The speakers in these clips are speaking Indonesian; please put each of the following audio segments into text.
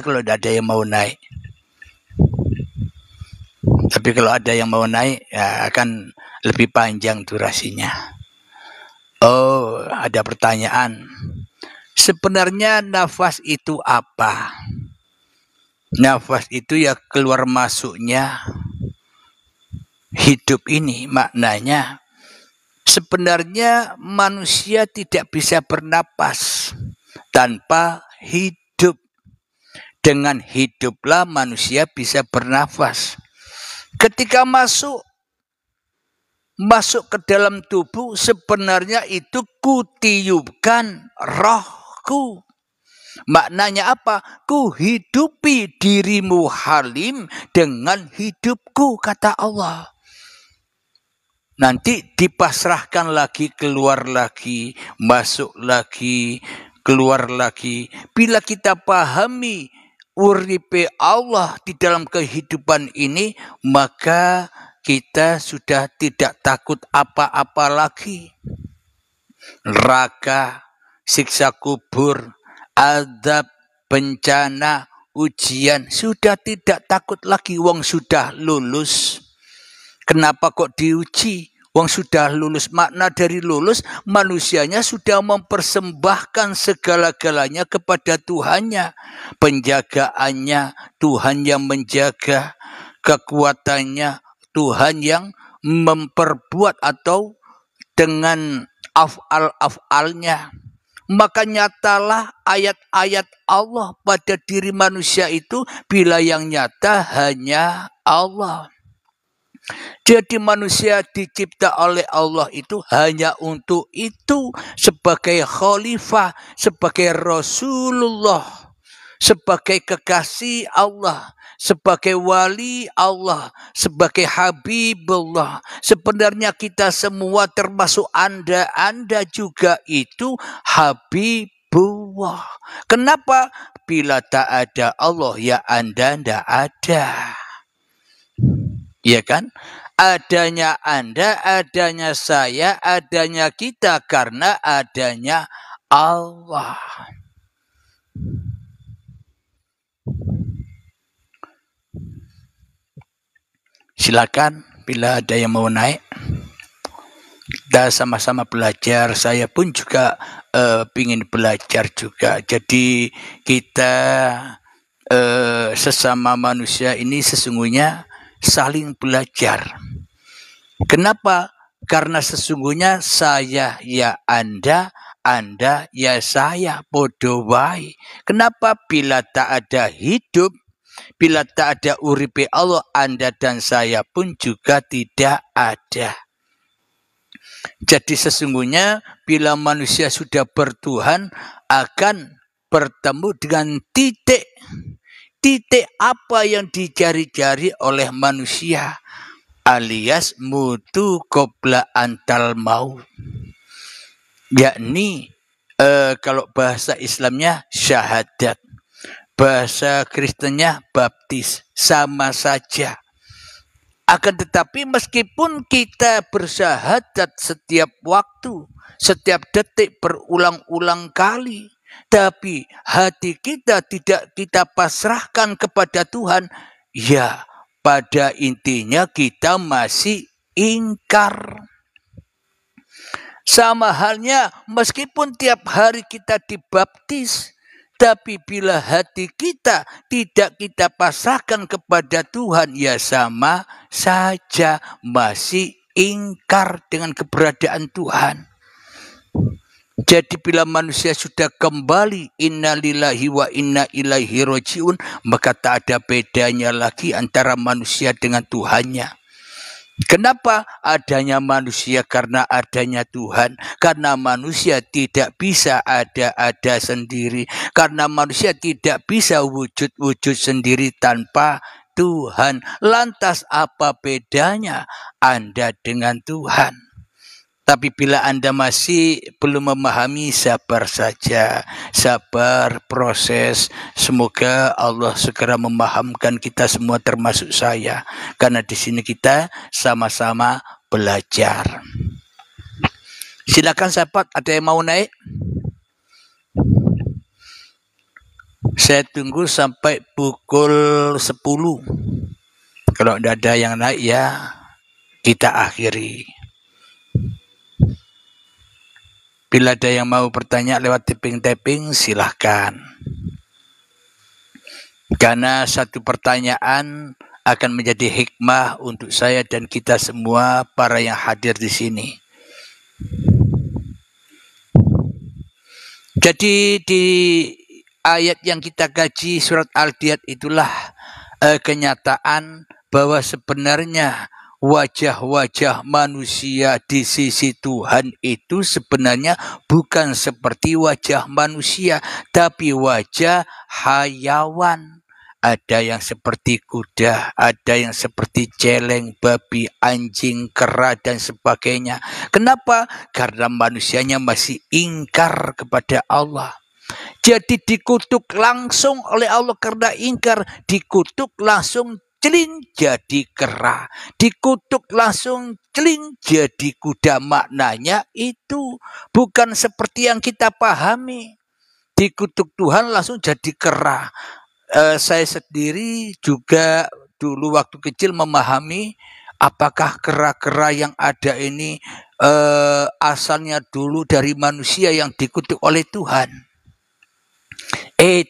kalau tidak ada yang mau naik. Tapi kalau ada yang mau naik, ya akan lebih panjang durasinya. Oh, ada pertanyaan. Sebenarnya nafas itu apa? Nafas itu ya keluar masuknya hidup ini. Maknanya sebenarnya manusia tidak bisa bernapas tanpa hidup. Dengan hiduplah manusia bisa bernafas. Ketika masuk ke dalam tubuh, sebenarnya itu kutiupkan rohku. Maknanya apa? Ku hidupi dirimu Halim dengan hidupku, kata Allah. Nanti dipasrahkan lagi, keluar lagi, masuk lagi, keluar lagi. Bila kita pahami uripe Allah di dalam kehidupan ini, maka kita sudah tidak takut apa-apa lagi. Neraka, siksa kubur, azab, bencana, ujian, sudah tidak takut lagi. Wong sudah lulus. Kenapa kok diuji? Wong sudah lulus. Makna dari lulus, manusianya sudah mempersembahkan segala-galanya kepada Tuhannya. Penjagaannya, Tuhan yang menjaga. Kekuatannya, Tuhan yang memperbuat atau dengan af'al-af'alnya. Maka nyatalah ayat-ayat Allah pada diri manusia itu bila yang nyata hanya Allah. Jadi manusia dicipta oleh Allah itu hanya untuk itu, sebagai khalifah, sebagai Rasulullah, sebagai kekasih Allah, sebagai wali Allah, sebagai Habibullah. Sebenarnya kita semua termasuk Anda juga itu Habibullah. Kenapa? Bila tak ada Allah ya Anda tidak ada. Ya kan? Adanya Anda, adanya saya, adanya kita karena adanya Allah. Silakan bila ada yang mau naik. Kita sama-sama belajar. Saya pun juga ingin belajar juga. Jadi kita sesama manusia ini sesungguhnya saling belajar. Kenapa? Karena sesungguhnya saya ya Anda ya saya, podo wae. Kenapa? Bila tak ada hidup, bila tak ada uripe Allah, Anda dan saya pun juga tidak ada. Jadi sesungguhnya bila manusia sudah bertuhan akan bertemu dengan titik apa yang dicari-cari oleh manusia, alias mutu qabla antal maut, yakni kalau bahasa Islamnya syahadat, bahasa Kristennya baptis, sama saja. Akan tetapi meskipun kita bersyahadat setiap waktu, setiap detik berulang-ulang kali, tapi hati kita tidak kita pasrahkan kepada Tuhan, ya pada intinya kita masih ingkar. Sama halnya meskipun tiap hari kita dibaptis, tapi bila hati kita tidak kita pasrahkan kepada Tuhan, ya sama saja masih ingkar dengan keberadaan Tuhan. Jadi bila manusia sudah kembali innalillahi wa inna ilaihi rajiun, maka tak ada bedanya lagi antara manusia dengan Tuhannya. Kenapa? Adanya manusia karena adanya Tuhan. Karena manusia tidak bisa ada sendiri. Karena manusia tidak bisa wujud sendiri tanpa Tuhan. Lantas apa bedanya Anda dengan Tuhan? Tapi bila Anda masih belum memahami, sabar saja. Sabar, proses. Semoga Allah segera memahamkan kita semua termasuk saya. Karena di sini kita sama-sama belajar. Silakan sahabat, ada yang mau naik? Saya tunggu sampai pukul 10. Kalau tidak ada yang naik ya kita akhiri. Bila ada yang mau bertanya lewat tapping-tapping silahkan. Karena satu pertanyaan akan menjadi hikmah untuk saya dan kita semua para yang hadir di sini. Jadi di ayat yang kita kaji surat Al-Diyat itulah kenyataan bahwa sebenarnya wajah-wajah manusia di sisi Tuhan itu sebenarnya bukan seperti wajah manusia, tapi wajah hayawan. Ada yang seperti kuda, ada yang seperti celeng, babi, anjing, kera, dan sebagainya. Kenapa? Karena manusianya masih ingkar kepada Allah. Jadi dikutuk langsung oleh Allah karena ingkar, dikutuk langsung celing jadi kera, dikutuk langsung celing jadi kuda. Maknanya itu bukan seperti yang kita pahami. Dikutuk Tuhan langsung jadi kera. Saya sendiri juga dulu waktu kecil memahami apakah kera-kera yang ada ini asalnya dulu dari manusia yang dikutuk oleh Tuhan.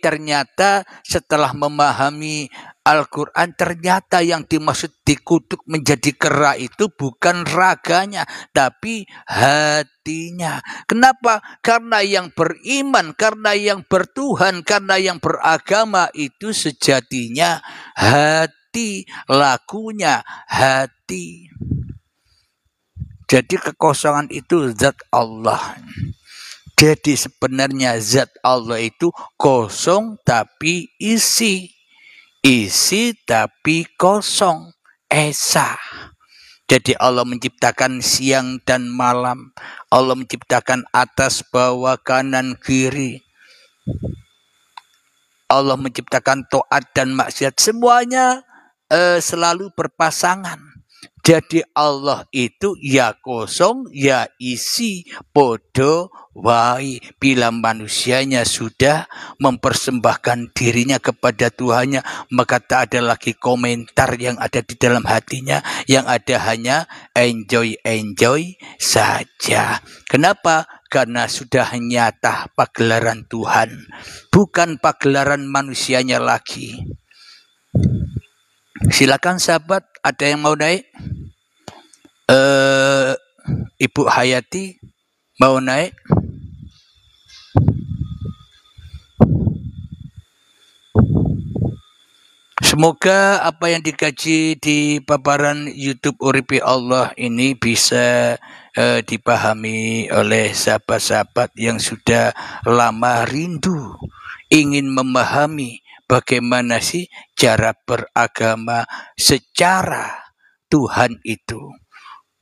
Ternyata setelah memahami Al-Quran, ternyata yang dimaksud dikutuk menjadi kera itu bukan raganya, tapi hatinya. Kenapa? Karena yang beriman, karena yang bertuhan, karena yang beragama itu sejatinya hati, lakunya hati. Jadi kekosongan itu zat Allah. Jadi sebenarnya zat Allah itu kosong tapi isi. Isi tapi kosong. Esa. Jadi Allah menciptakan siang dan malam. Allah menciptakan atas, bawah, kanan, kiri. Allah menciptakan taat dan maksiat. Semuanya selalu berpasangan. Jadi Allah itu ya kosong, ya isi, podo, wai. Bila manusianya sudah mempersembahkan dirinya kepada Tuhannya, maka tak ada lagi komentar yang ada di dalam hatinya. Yang ada hanya enjoy saja. Kenapa? Karena sudah nyata pagelaran Tuhan. Bukan pagelaran manusianya lagi. Silakan sahabat, ada yang mau naik? Ibu Hayati mau naik? Semoga apa yang dikaji di paparan YouTube Uripi Allah ini bisa dipahami oleh sahabat-sahabat yang sudah lama rindu ingin memahami bagaimana sih cara beragama secara Tuhan itu.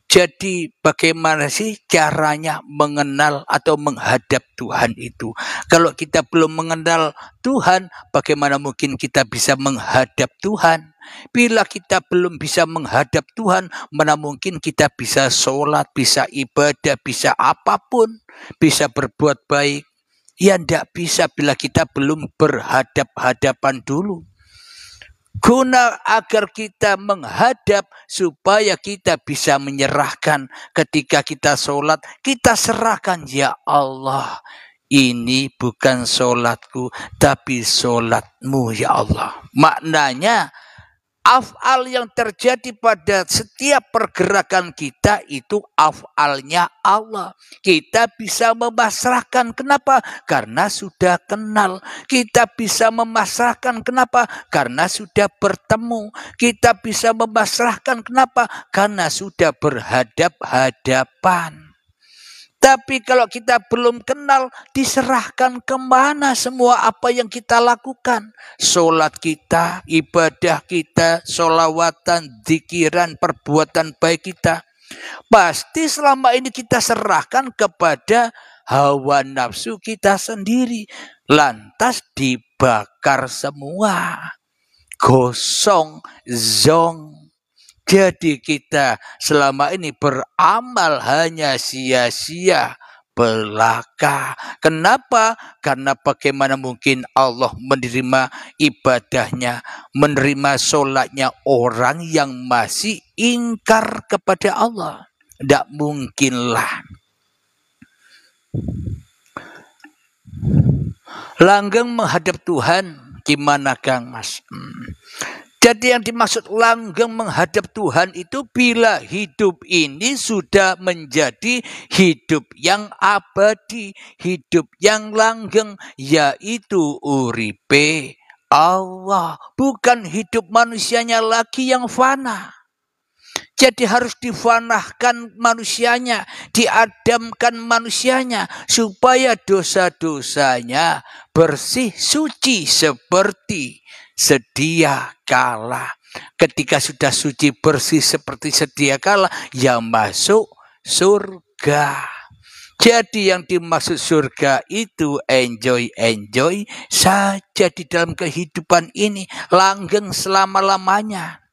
Jadi bagaimana sih caranya mengenal atau menghadap Tuhan itu? Kalau kita belum mengenal Tuhan, bagaimana mungkin kita bisa menghadap Tuhan? Bila kita belum bisa menghadap Tuhan, mana mungkin kita bisa sholat, bisa ibadah, bisa apapun, bisa berbuat baik? Ya tidak bisa bila kita belum berhadap-hadapan dulu. Guna agar kita menghadap supaya kita bisa menyerahkan ketika kita sholat, kita serahkan, ya Allah, ini bukan sholatku tapi sholatmu ya Allah. Maknanya af'al yang terjadi pada setiap pergerakan kita itu af'alnya Allah. Kita bisa memasrahkan. Kenapa? Karena sudah kenal. Kita bisa memasrahkan. Kenapa? Karena sudah bertemu. Kita bisa memasrahkan. Kenapa? Karena sudah berhadap-hadapan. Tapi kalau kita belum kenal, diserahkan kemana semua apa yang kita lakukan. Sholat kita, ibadah kita, sholawatan, zikiran, perbuatan baik kita. Pasti selama ini kita serahkan kepada hawa nafsu kita sendiri. Lantas dibakar semua. Gosong, zong. Jadi kita selama ini beramal hanya sia-sia, belaka. Kenapa? Karena bagaimana mungkin Allah menerima ibadahnya, menerima sholatnya orang yang masih ingkar kepada Allah? Tidak mungkinlah. Langgeng menghadap Tuhan, gimana Kang Mas? Jadi yang dimaksud langgeng menghadap Tuhan itu bila hidup ini sudah menjadi hidup yang abadi, hidup yang langgeng, yaitu uripe Allah, bukan hidup manusianya lagi yang fana. Jadi harus difanahkan manusianya, diadamkan manusianya, supaya dosa-dosanya bersih suci seperti sedia kala. Ketika sudah suci bersih seperti sedia kala, ya masuk surga. Jadi yang dimaksud surga itu enjoy saja di dalam kehidupan ini, langgeng selama-lamanya.